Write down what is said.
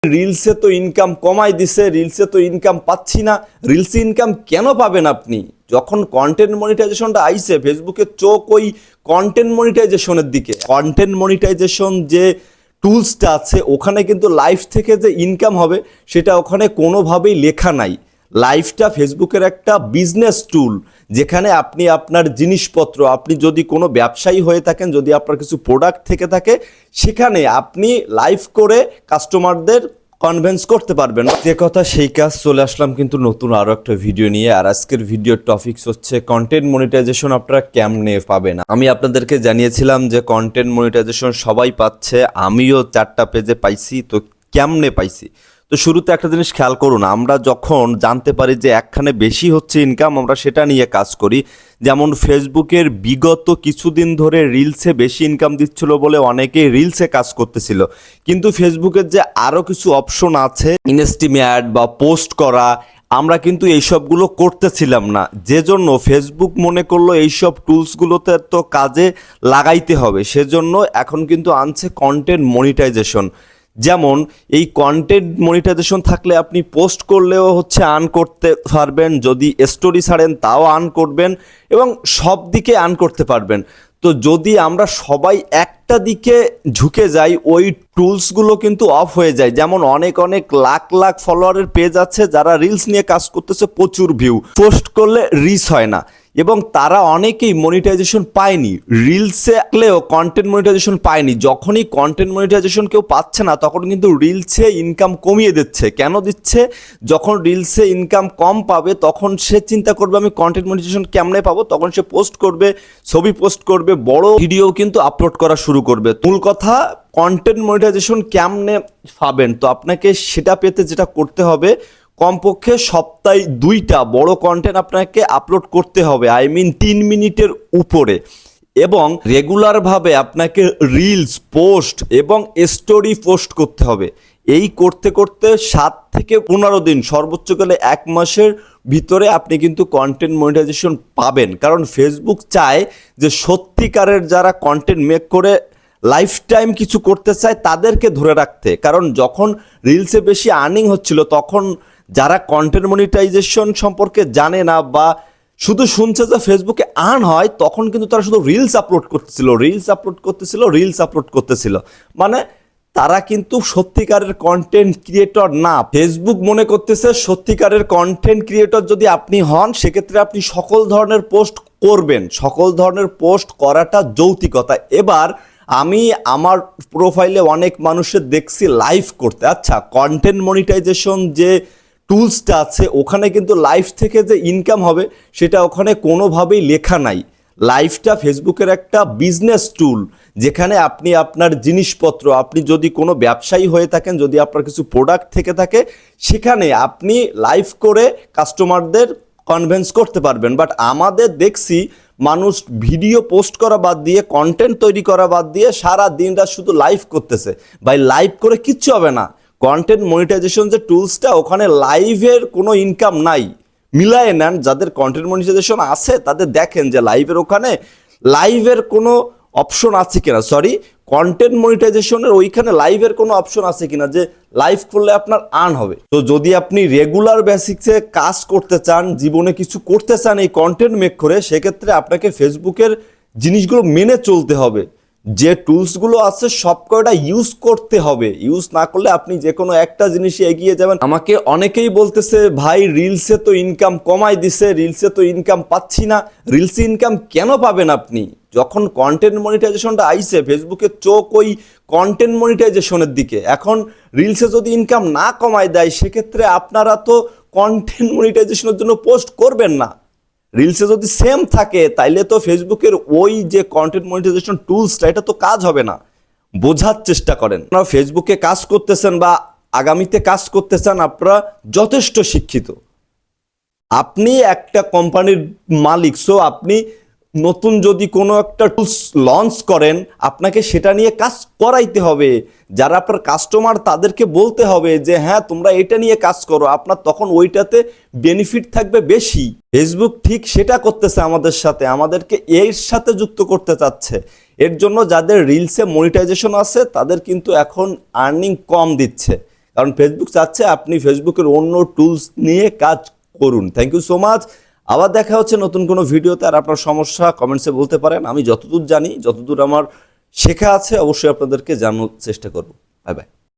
রিলসে তো ইনকাম কমাই দিছে, রিলসে তো ইনকাম পাচ্ছি না। রিলসে ইনকাম কেন পাবেন আপনি? যখন কন্টেন্ট মনিটাইজেশনটা আইছে, ফেসবুকের চোখ ওই কন্টেন্ট মনিটাইজেশনের দিকে। কন্টেন্ট মনিটাইজেশন যে টুলসটা আছে, ওখানে কিন্তু লাইভ থেকে যে ইনকাম হবে সেটা ওখানে কোনোভাবেই লেখা নাই। লাইভটা ফেসবুকের একটা বিজনেস টুল, যেখানে আপনি আপনার জিনিসপত্র, আপনি যদি কোনো ব্যবসায়ী হয়ে থাকেন, যদি আপনার কিছু প্রোডাক্ট থেকে থাকে, সেখানে আপনি লাইভ করে কাস্টমারদের কনভিন্স করতে পারবেন। যে কথা সেই কাজ, চলে আসলাম কিন্তু নতুন আরও একটা ভিডিও নিয়ে। আর আজকের ভিডিওর টপিকস হচ্ছে কন্টেন্ট মনিটাইজেশন আপনারা কেমনে পাবেন। আমি আপনাদেরকে জানিয়েছিলাম যে কন্টেন্ট মনিটাইজেশন সবাই পাচ্ছে, আমিও 4টা পেজে পাইছি। তো কেমনে পাইছি? তো শুরুতে একটা জিনিস খেয়াল করুন, আমরা যখন জানতে পারি যে একখানে বেশি হচ্ছে ইনকাম, আমরা সেটা নিয়ে কাজ করি। যেমন ফেসবুকের বিগত কিছুদিন ধরে রিলসে বেশি ইনকাম দিচ্ছিল বলে অনেকেই রিলসে কাজ করতেছিল, কিন্তু ফেসবুকের যে আরও কিছু অপশন আছে, ইনস্টিমেট বা পোস্ট করা, আমরা কিন্তু এইসবগুলো করতেছিলাম না। যে জন্য ফেসবুক মনে করলো এইসব টুলসগুলোতে তো কাজে লাগাইতে হবে, সেজন্য এখন কিন্তু আনছে কন্টেন্ট মনিটাইজেশন। যেমন এই কন্টেন্ট মনিটাইজেশন থাকলে আপনি পোস্ট করলেও হচ্ছে আর্ন করতে পারবেন, যদি স্টোরি ছাড়েন তাও আর্ন করবেন, এবং সব দিকে আর্ন করতে পারবেন। তো যদি আমরা সবাই একটা দিকে ঝুঁকে যাই, ওই টুলসগুলো কিন্তু অফ হয়ে যায়। যেমন অনেক অনেক লাখ লাখ ফলোয়ারের পেজ আছে যারা রিলস নিয়ে কাজ করতেছে, প্রচুর ভিউ, পোস্ট করলে রিচ হয় না, এবং তারা অনেকেই মনিটাইজেশন পায়নি। রিলসে আগলেও কন্টেন্ট মনিটাইজেশন পায়নি। যখনই কন্টেন্ট মনিটাইজেশন কেউ পাচ্ছে না, তখন কিন্তু রিলসে ইনকাম কমিয়ে দিচ্ছে। কেন দিচ্ছে? যখন রিলসে ইনকাম কম পাবে, তখন সে চিন্তা করবে আমি কন্টেন্ট মনিটাইজেশন কেমনে পাবো। তখন সে পোস্ট করবে, ছবি পোস্ট করবে, বড় ভিডিও কিন্তু আপলোড করা শুরু করবে। মূল কথা, কন্টেন্ট মনিটাইজেশন কেমনে পাবেন? তো আপনাকে সেটা পেতে যেটা করতে হবে, কমপক্ষে সপ্তাহে 2টা বড় কন্টেন্ট আপনাকে আপলোড করতে হবে, 3 মিনিটের উপরে, এবং রেগুলারভাবে আপনাকে রিলস পোস্ট এবং স্টোরি পোস্ট করতে হবে। এই করতে করতে 7 থেকে 15 দিন, সর্বোচ্চ গেলে 1 মাসের ভিতরে আপনি কিন্তু কন্টেন্ট মনিটাইজেশন পাবেন। কারণ ফেসবুক চায় যে সত্যিকারের যারা কন্টেন্ট মেক করে লাইফ টাইম কিছু করতে চায় তাদেরকে ধরে রাখতে। কারণ যখন রিলসে বেশি আর্নিং হচ্ছিল, তখন যারা কন্টেন্ট মনিটাইজেশন সম্পর্কে জানে না বা শুধু শুনছে যে ফেসবুকে আর্ন হয়, তখন কিন্তু তারা শুধু রিলস আপলোড করতেছিল। মানে তারা কিন্তু সত্যিকারের কন্টেন্ট ক্রিয়েটর না। ফেসবুক মনে করতেছে সত্যিকারের কন্টেন্ট ক্রিয়েটর যদি আপনি হন, সেক্ষেত্রে আপনি সকল ধরনের পোস্ট করবেন। সকল ধরনের পোস্ট করাটা যৌক্তিকতা। এবার আমি আমার প্রোফাইলে অনেক মানুষের দেখছি লাইভ করতে। আচ্ছা, কন্টেন্ট মনিটাইজেশন যে টুলসটা আছে, ওখানে কিন্তু লাইভ থেকে যে ইনকাম হবে সেটা ওখানে কোনোভাবেই লেখা নাই। লাইভটা ফেসবুকের একটা বিজনেস টুল, যেখানে আপনি আপনার জিনিসপত্র, আপনি যদি কোনো ব্যবসায়ী হয়ে থাকেন, যদি আপনার কিছু প্রোডাক্ট থেকে থাকে, সেখানে আপনি লাইভ করে কাস্টমারদের কনভিন্স করতে পারবেন। বাট আমাদের দেখছি মানুষ ভিডিও পোস্ট করা বাদ দিয়ে, কন্টেন্ট তৈরি করা বাদ দিয়ে সারা দিন রাত শুধু লাইভ করতেছে। ভাই, লাইভ করে কিচ্ছু হবে না। কন্টেন্ট মনিটাইজেশন যে টুলসটা, ওখানে লাইভের কোনো ইনকাম নাই। মিলায়ে নেন, যাদের কন্টেন্ট মনিটাইজেশন আছে তাদের দেখেন যে লাইভের কোনো অপশন আছে কিনা, কন্টেন্ট মনিটাইজেশনের ওইখানে লাইভের কোনো অপশন আছে কিনা যে লাইভ করলে আপনার আর্ন হবে। তো যদি আপনি রেগুলার বেসিক্সে কাজ করতে চান, জীবনে কিছু করতে চান এই কন্টেন্ট মেক করে, সেক্ষেত্রে আপনাকে ফেসবুকের জিনিসগুলো মেনে চলতে হবে। যে টুলসগুলো আছে সব কয়টা ইউজ করতে হবে। ইউজ না করলে আপনি যে কোনো একটা জিনিসে এগিয়ে যাবেন। আমাকে অনেকেই বলতেছে, ভাই রিলসে তো ইনকাম কমাই দিছে, রিলসে তো ইনকাম পাচ্ছি না। রিলসে ইনকাম কেন পাবেন আপনি? যখন কন্টেন্ট মনিটাইজেশনটা আইছে, ফেসবুকের চোখ ওই কন্টেন্ট মনিটাইজেশনের দিকে। এখন রিলসে যদি ইনকাম না কমায় দেয়, সেক্ষেত্রে আপনারা তো কন্টেন্ট মনিটাইজেশনের জন্য পোস্ট করবেন না। রিলসে যদি সেম থাকে, তাইলে তো ফেসবুকের ওই যে কন্টেন্ট মনিটাইজেশন টুলসটা, এটা তো কাজ হবে না। বোঝার চেষ্টা করেন। আপনারা ফেসবুকে কাজ করতেছেন বা আগামীতে কাজ করতে চান, আপনারা যথেষ্ট শিক্ষিত। আপনি একটা কোম্পানির মালিক, সো আপনি নতুন যদি কোনো একটা টুলস লঞ্চ করেন, আপনাকে সেটা নিয়ে কাজ করাইতে হবে। যারা আপনার কাস্টমার, তাদেরকে বলতে হবে যে হ্যাঁ, তোমরা এটা নিয়ে কাজ করো, আপনার তখন ওইটাতে বেনিফিট থাকবে বেশি। ফেসবুক ঠিক সেটা করতেছে আমাদের সাথে, আমাদেরকে এর সাথে যুক্ত করতে চাচ্ছে। এর জন্য যাদের রিলসে মনিটাইজেশন আছে, তাদের কিন্তু এখন আর্নিং কম দিচ্ছে। কারণ ফেসবুক চাচ্ছে আপনি ফেসবুকের অন্য টুলস নিয়ে কাজ করুন। Thank you so much. আবার দেখা হচ্ছে নতুন কোনো ভিডিওতে। আর আপনার সমস্যা কমেন্টসে বলতে পারেন, আমি যতদূর জানি, যতদূর আমার শেখা আছে অবশ্যই আপনাদেরকে জানানোর চেষ্টা করব। Bye bye.